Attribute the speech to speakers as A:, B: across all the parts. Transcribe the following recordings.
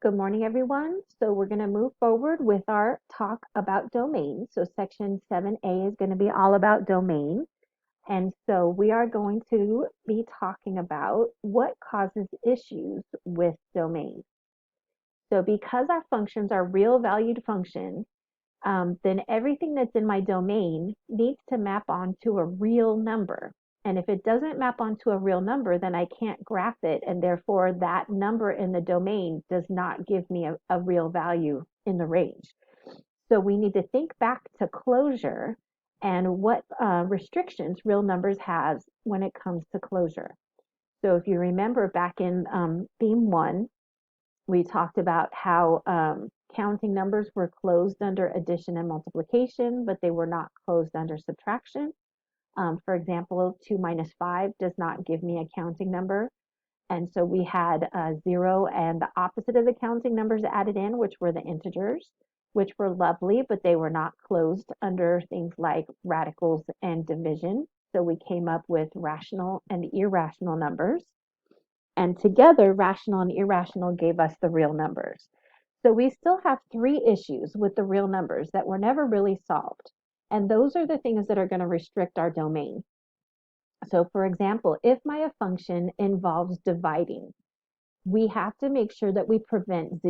A: Good morning, everyone. So we're going to move forward with our talk about domains. So section 7A is going to be all about domain. And so we are going to be talking about what causes issues with domains. So because our functions are real valued functions, then everything that's in my domain needs to map onto a real number. And if it doesn't map onto a real number, then I can't graph it. And therefore, that number in the domain does not give me a real value in the range. So we need to think back to closure and what restrictions real numbers has when it comes to closure. So if you remember back in theme 1, we talked about how counting numbers were closed under addition and multiplication, but they were not closed under subtraction. For example, 2 minus 5 does not give me a counting number. And so we had 0 and the opposite of the counting numbers added in, which were the integers, which were lovely, but they were not closed under things like radicals and division. So we came up with rational and irrational numbers. And together, rational and irrational gave us the real numbers. So we still have 3 issues with the real numbers that were never really solved. And those are the things that are going to restrict our domain. So for example, if my function involves dividing, we have to make sure that we prevent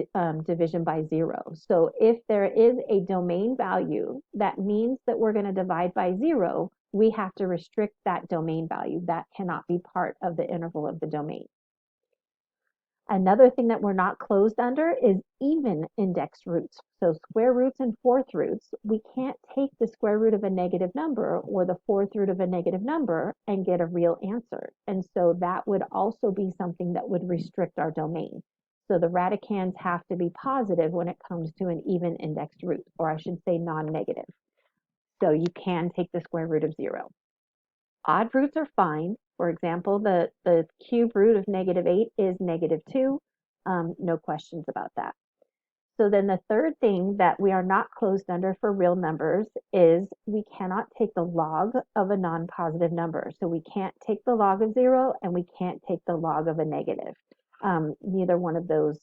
A: division by 0. So if there is a domain value, that means that we're going to divide by 0, we have to restrict that domain value. That cannot be part of the interval of the domain. Another thing that we're not closed under is even indexed roots. So square roots and fourth roots, we can't take the square root of a negative number or the fourth root of a negative number and get a real answer. And so that would also be something that would restrict our domain. So the radicands have to be positive when it comes to an even indexed root, or I should say non-negative. So you can take the square root of 0. Odd roots are fine. For example, the cube root of -8 is -2. No questions about that. So then the third thing that we are not closed under for real numbers is we cannot take the log of a non-positive number. So we can't take the log of 0 and we can't take the log of a negative. Neither one of those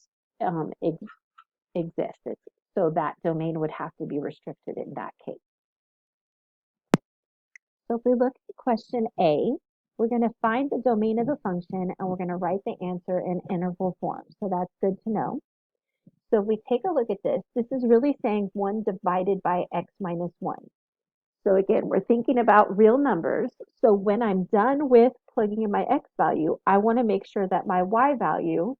A: exists. So that domain would have to be restricted in that case. So if we look at question A, we're going to find the domain of the function and we're going to write the answer in interval form. So that's good to know. So if we take a look at this, this is really saying 1 divided by x minus 1. So again, we're thinking about real numbers. So when I'm done with plugging in my x value, I want to make sure that my y value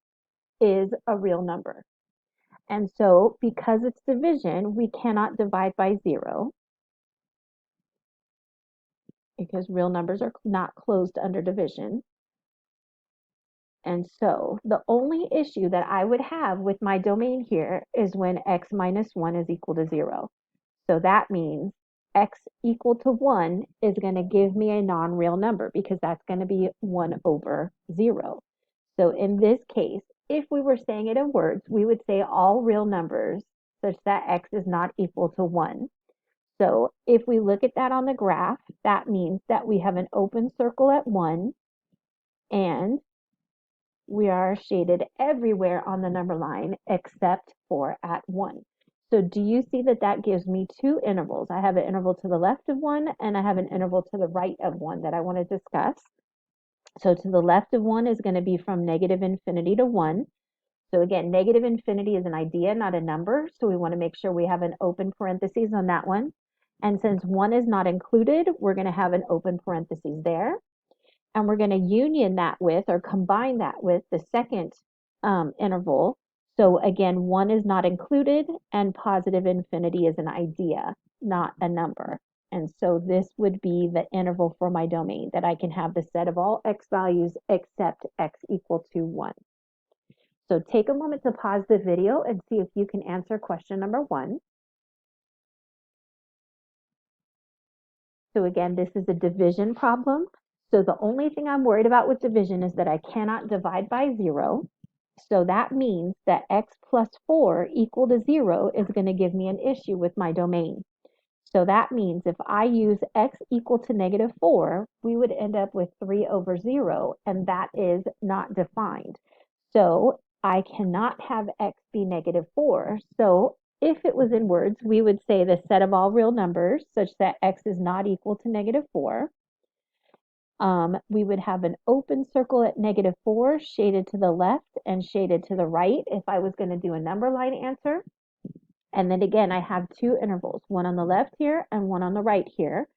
A: is a real number. And so because it's division, we cannot divide by 0. Because real numbers are not closed under division. And so the only issue that I would have with my domain here is when x minus 1 is equal to 0. So that means x equal to 1 is going to give me a non-real number because that's going to be 1 over 0. So in this case, if we were saying it in words, we would say all real numbers such that x is not equal to 1. So if we look at that on the graph, that means that we have an open circle at 1 and we are shaded everywhere on the number line except for at 1. So do you see that that gives me 2 intervals? I have an interval to the left of 1 and I have an interval to the right of 1 that I want to discuss. So to the left of 1 is going to be from -infinity to 1. So again, -infinity is an idea, not a number. So we want to make sure we have an open parentheses on that one. And since 1 is not included, we're going to have an open parentheses there. And we're going to union that with or combine that with the second interval. So again, 1 is not included and positive infinity is an idea, not a number. And so this would be the interval for my domain, that I can have the set of all x values except x equal to 1. So take a moment to pause the video and see if you can answer question number 1. So again, this is a division problem. So the only thing I'm worried about with division is that I cannot divide by 0. So that means that x plus 4 equal to 0 is going to give me an issue with my domain. So that means if I use x equal to -4, we would end up with 3 over 0, and that is not defined. So I cannot have x be negative 4. So if it was in words, we would say the set of all real numbers such that x is not equal to negative 4. We would have an open circle at negative 4 shaded to the left and shaded to the right if I was going to do a number line answer. And then again, I have two intervals, one on the left here and one on the right here.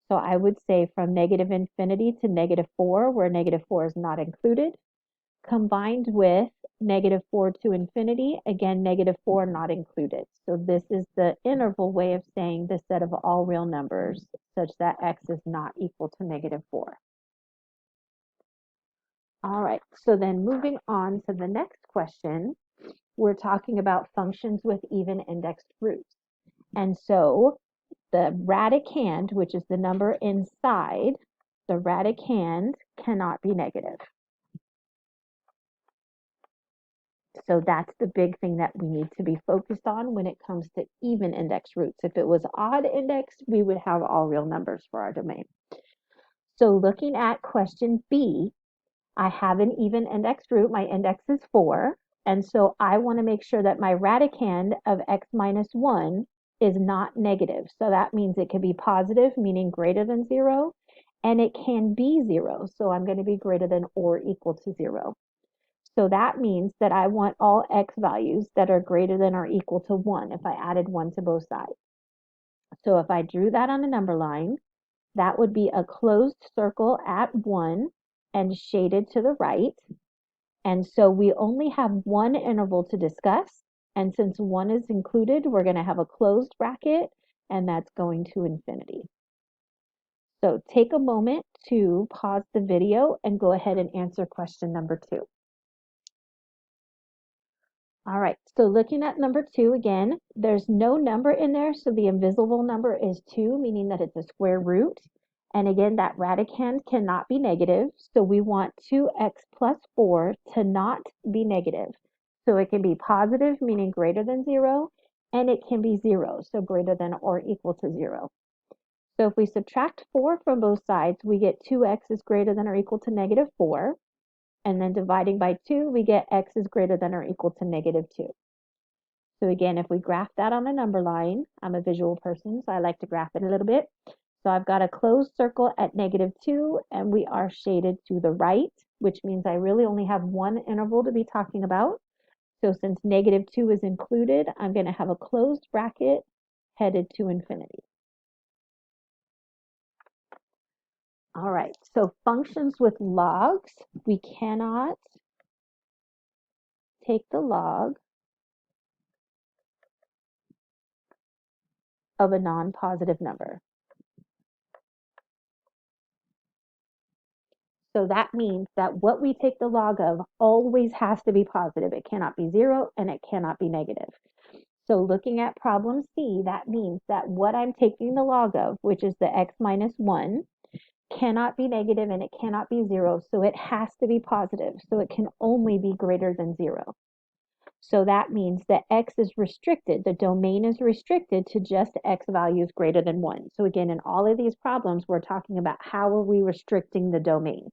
A: So I would say from negative infinity to negative 4, where negative 4 is not included, combined with negative 4 to infinity, again, negative 4 not included. So this is the interval way of saying the set of all real numbers such that x is not equal to negative 4. All right, so then moving on to the next question, we're talking about functions with even indexed roots. And so the radicand, which is the number inside, the radicand cannot be negative. So that's the big thing that we need to be focused on when it comes to even index roots. If it was odd indexed, we would have all real numbers for our domain. So looking at question B, I have an even index root. My index is 4. And so I want to make sure that my radicand of x minus 1 is not negative. So that means it can be positive, meaning greater than 0, and it can be 0. So I'm going to be greater than or equal to 0. So that means that I want all x values that are greater than or equal to 1 if I added 1 to both sides. So if I drew that on a number line, that would be a closed circle at 1 and shaded to the right. And so we only have one interval to discuss. And since 1 is included, we're going to have a closed bracket, and that's going to infinity. So take a moment to pause the video and go ahead and answer question number 2. All right, so looking at number 2 again, there's no number in there, so the invisible number is 2, meaning that it's a square root. And again, that radicand cannot be negative, so we want 2x plus 4 to not be negative. So it can be positive, meaning greater than 0, and it can be 0, so greater than or equal to 0. So if we subtract 4 from both sides, we get 2x is greater than or equal to negative 4. And then dividing by 2, we get x is greater than or equal to negative 2. So again, if we graph that on the number line, I'm a visual person, so I like to graph it a little bit. So I've got a closed circle at negative 2, and we are shaded to the right, which means I really only have one interval to be talking about. So since negative 2 is included, I'm going to have a closed bracket headed to infinity. All right, so functions with logs, we cannot take the log of a non-positive number. So that means that what we take the log of always has to be positive. It cannot be 0 and it cannot be negative. So looking at problem C, that means that what I'm taking the log of, which is the x minus 1, cannot be negative and it cannot be 0. So it has to be positive. So it can only be greater than 0. So that means that x is restricted. The domain is restricted to just x values greater than 1. So again, in all of these problems, we're talking about how are we restricting the domain.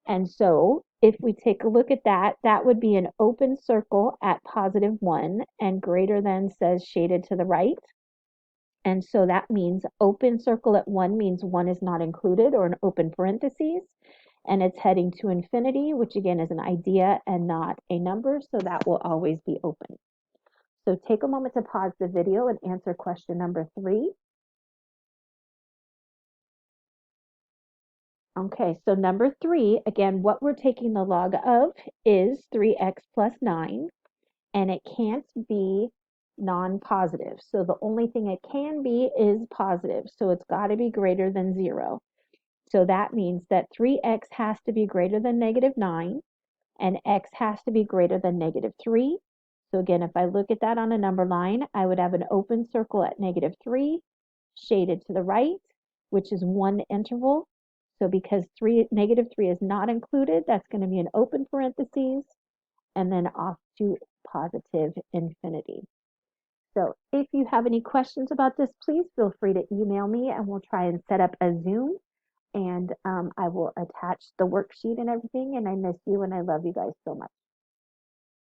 A: And so if we take a look at that, that would be an open circle at positive 1 and greater than says shaded to the right. And so that means open circle at 1 means 1 is not included or an open parentheses. And it's heading to infinity, which again is an idea and not a number. So that will always be open. So take a moment to pause the video and answer question number 3. Okay, so number 3, again, what we're taking the log of is 3x plus 9, and it can't be non-positive. So the only thing it can be is positive. So it's got to be greater than 0. So that means that 3x has to be greater than negative 9, and x has to be greater than negative 3. So again, if I look at that on a number line, I would have an open circle at negative 3, shaded to the right, which is one interval. So because negative 3 is not included, that's going to be an open parentheses, and then off to positive infinity. So if you have any questions about this, please feel free to email me and we'll try and set up a Zoom, and I will attach the worksheet and everything, and I miss you and I love you guys so much.